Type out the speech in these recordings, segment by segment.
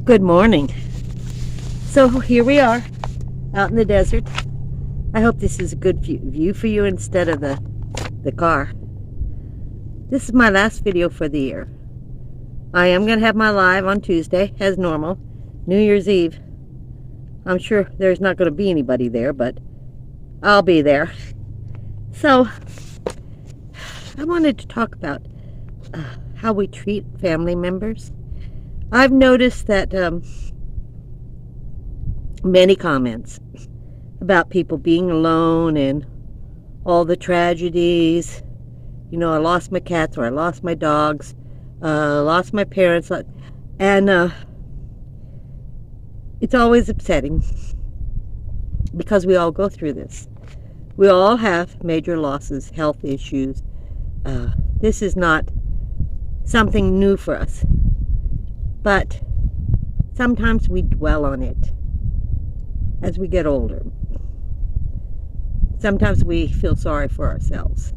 Good morning. So here we are out in the desert. I hope this is a good view for you instead of the car. This is my last video for the year. I am going to have my live on Tuesday as normal. New Year's Eve. I'm sure there's not going to be anybody there, but I'll be there. So I wanted to talk about how we treat family members. I've noticed that many comments about people being alone and all the tragedies. You know, I lost my cats, or I lost my dogs, lost my parents, and it's always upsetting because we all go through this. We all have major losses, health issues. This is not something new for us. But sometimes we dwell on it as we get older. Sometimes we feel sorry for ourselves,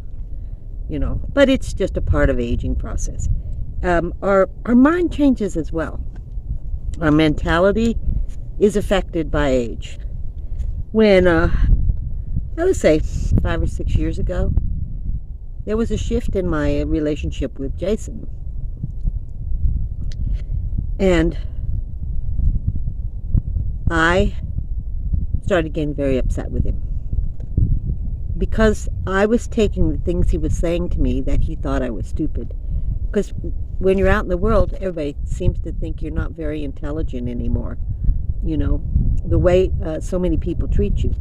you know, but it's just a part of aging process. Our mind changes as well. Our mentality is affected by age. When, I would say 5 or 6 years ago, there was a shift in my relationship with Jason. And I started getting very upset with him because I was taking the things he was saying to me that he thought I was stupid. Because when you're out in the world, everybody seems to think you're not very intelligent anymore. You know, the way so many people treat you.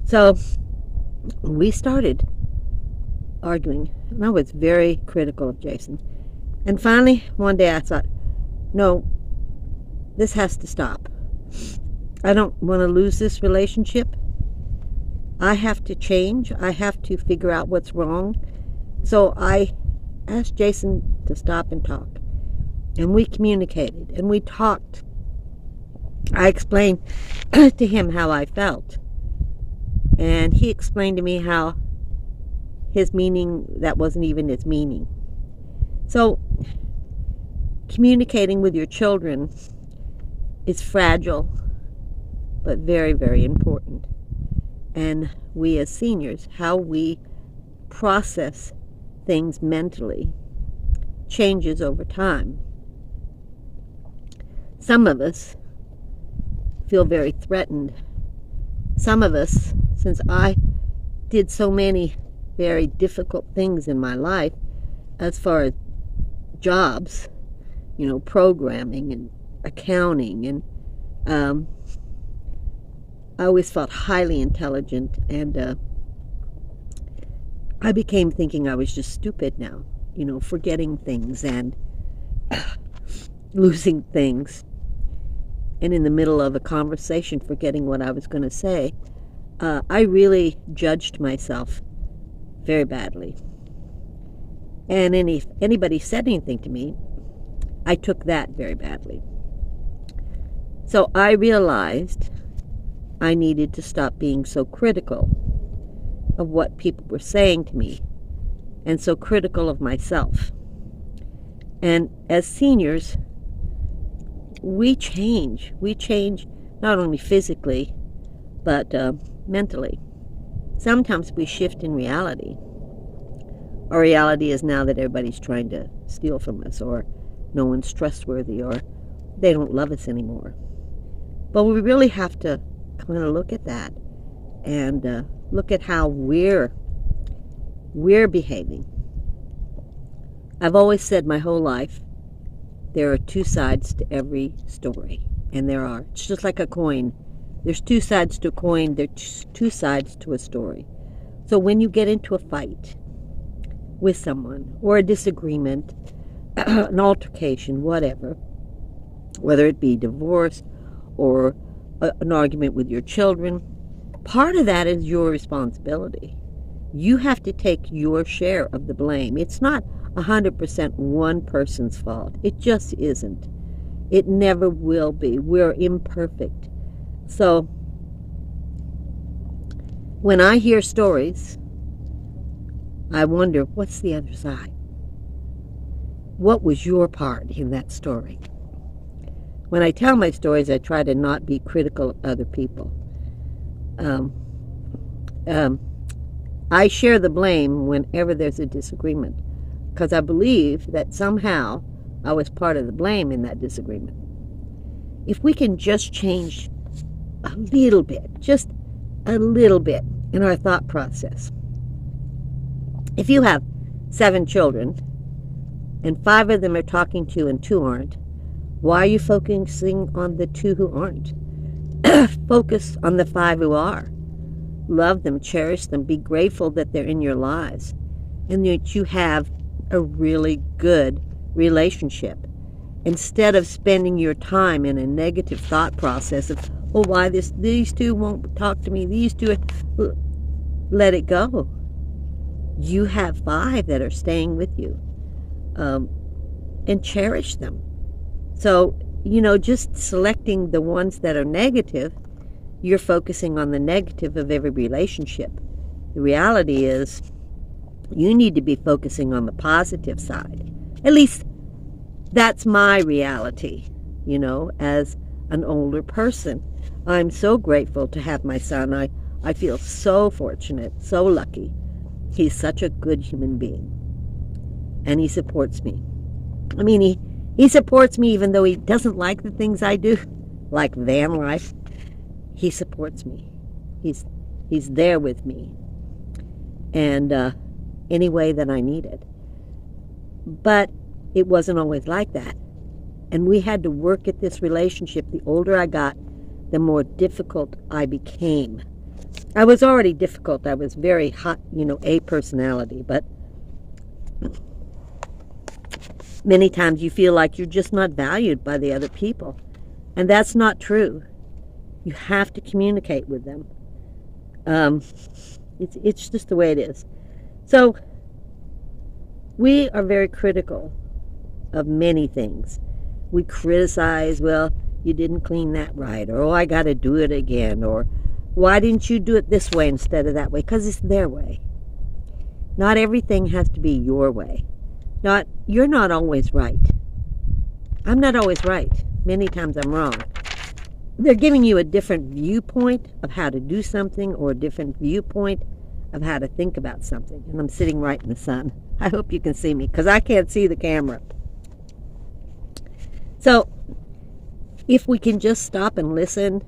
So we started arguing, and I was very critical of Jason. And finally, one day I thought, no, this has to stop. I don't want to lose this relationship. I have to change. I have to figure out what's wrong. So I asked Jason to stop and talk. And we communicated and we talked. I explained to him how I felt. And he explained to me how his meaning, that wasn't even his meaning. So, communicating with your children is fragile, but very, very important. And we as seniors, how we process things mentally changes over time. Some of us feel very threatened. Some of us, since I did so many very difficult things in my life, as far as jobs, you know, programming and accounting, and I always felt highly intelligent, and I became thinking I was just stupid now, you know, forgetting things and losing things, and in the middle of a conversation forgetting what I was going to say. I really judged myself very badly. And if anybody said anything to me, I took that very badly. So I realized I needed to stop being so critical of what people were saying to me and so critical of myself. And as seniors, we change. We change not only physically, but mentally. Sometimes we shift in reality. Our reality is now that everybody's trying to steal from us, or no one's trustworthy, or they don't love us anymore. But we really have to kind of look at that and look at how we're behaving. I've always said my whole life, there are two sides to every story. And there are. It's just like a coin. There's two sides to a coin. There's two sides to a story. So when you get into a fight with someone, or a disagreement, an altercation, whatever, whether it be divorce or an argument with your children, part of that is your responsibility. You have to take your share of the blame. It's not 100% one person's fault. It just isn't. It never will be. We're imperfect. So when I hear stories, I wonder, what's the other side? What was your part in that story? when I tell my stories, I try to not be critical of other people. Um, um, I share the blame whenever there's a disagreement, because I believe that somehow I was part of the blame in that disagreement. If we can just change a little bit, just a little bit in our thought process. If you have 7 children and 5 of them are talking to you and 2 aren't, why are you focusing on the 2 who aren't? Focus on the 5 who are. Love them, cherish them, be grateful that they're in your lives and that you have a really good relationship. Instead of spending your time in a negative thought process of, oh, why these 2 won't talk to me, these 2, let it go. You have 5 that are staying with you, and cherish them. So, just selecting the ones that are negative, you're focusing on the negative of every relationship. The reality is you need to be focusing on the positive side. At least that's my reality, as an older person. I'm so grateful to have my son. I feel so fortunate, so lucky. He's such a good human being. And he supports me. I mean, he supports me even though he doesn't like the things I do, like van life. He supports me. He's there with me. And any way that I need it. But it wasn't always like that. And we had to work at this relationship. The older I got, the more difficult I became. I was already difficult. I was very hot, A personality. But many times you feel like you're just not valued by the other people. And that's not true. You have to communicate with them. It's just the way it is. So we are very critical of many things. We criticize, well, you didn't clean that right, or oh, I got to do it again, or why didn't you do it this way instead of that way? Because it's their way. Not everything has to be your way. You're not always right. I'm not always right. Many times I'm wrong. They're giving you a different viewpoint of how to do something, or a different viewpoint of how to think about something. And I'm sitting right in the sun. I hope you can see me, because I can't see the camera. So if we can just stop and listen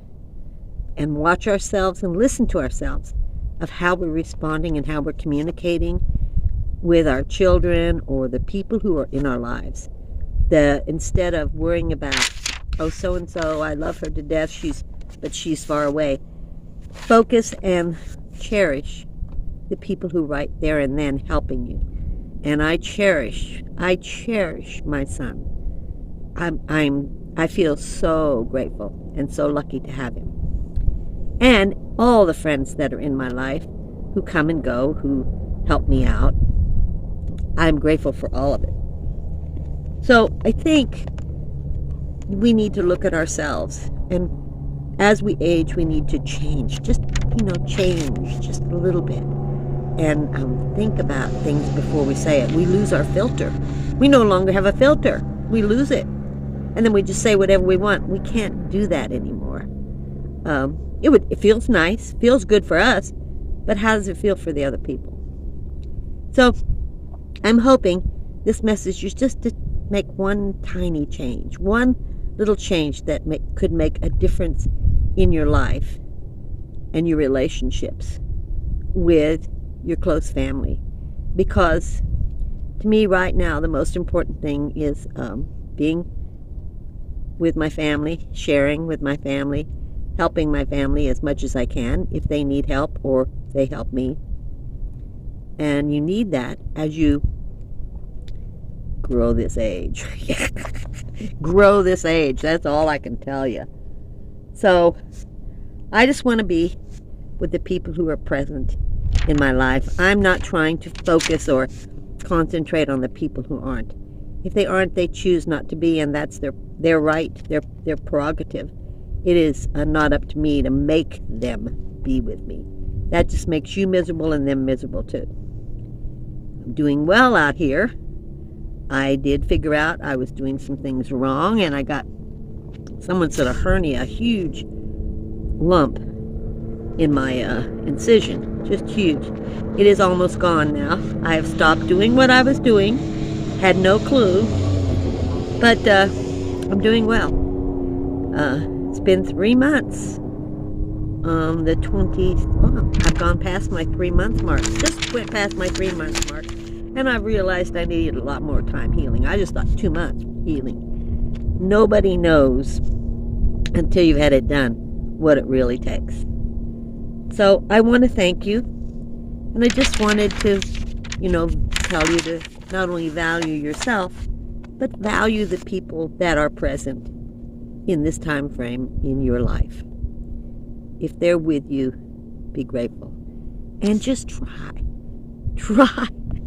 and watch ourselves and listen to ourselves of how we're responding and how we're communicating with our children or the people who are in our lives, instead of worrying about, oh, so-and-so, I love her to death, but she's far away. Focus and cherish the people who right there and then helping you. And I cherish my son. I feel so grateful and so lucky to have him. And all the friends that are in my life who come and go, who help me out. I'm grateful for all of it. So I think we need to look at ourselves, and as we age, we need to change. Change just a little bit, and think about things before we say it. We lose our filter. We no longer have a filter. We lose it, and then we just say whatever we want. We can't do that anymore. It feels nice, feels good for us, but how does it feel for the other people? So I'm hoping this message is just to make one tiny change, one little change that could make a difference in your life and your relationships with your close family. Because to me right now, the most important thing is being with my family, sharing with my family, helping my family as much as I can if they need help or they help me. And you need that as you grow this age. Grow this age. That's all I can tell you. So I just want to be with the people who are present in my life. I'm not trying to focus or concentrate on the people who aren't. If they aren't, they choose not to be, and that's their right, their prerogative. It is not up to me to make them be with me. That just makes you miserable and them miserable too. I'm doing well out here. I did figure out I was doing some things wrong, and I got someone said a hernia, a huge lump in my incision, just huge. It is almost gone now. I have stopped doing what I was doing, had no clue, but I'm doing well. It's been 3 months. The 20th, I've gone past my 3-month mark, just went past my 3-month mark, and I realized I needed a lot more time healing. I just thought 2 months healing. Nobody knows until you've had it done what it really takes. So I want to thank you, and I just wanted to, tell you to not only value yourself, but value the people that are present in this time frame in your life. If they're with you, be grateful. And just try.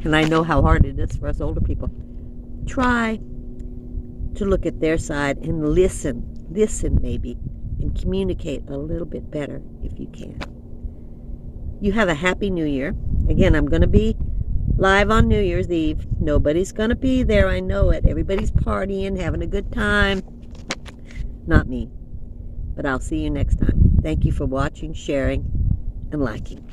And I know how hard it is for us older people. Try to look at their side and listen maybe, and communicate a little bit better if you can. You have a happy New Year. Again, I'm going to be live on New Year's Eve. Nobody's going to be there, I know it. Everybody's partying, having a good time. Not me. But I'll see you next time. Thank you for watching, sharing, and liking.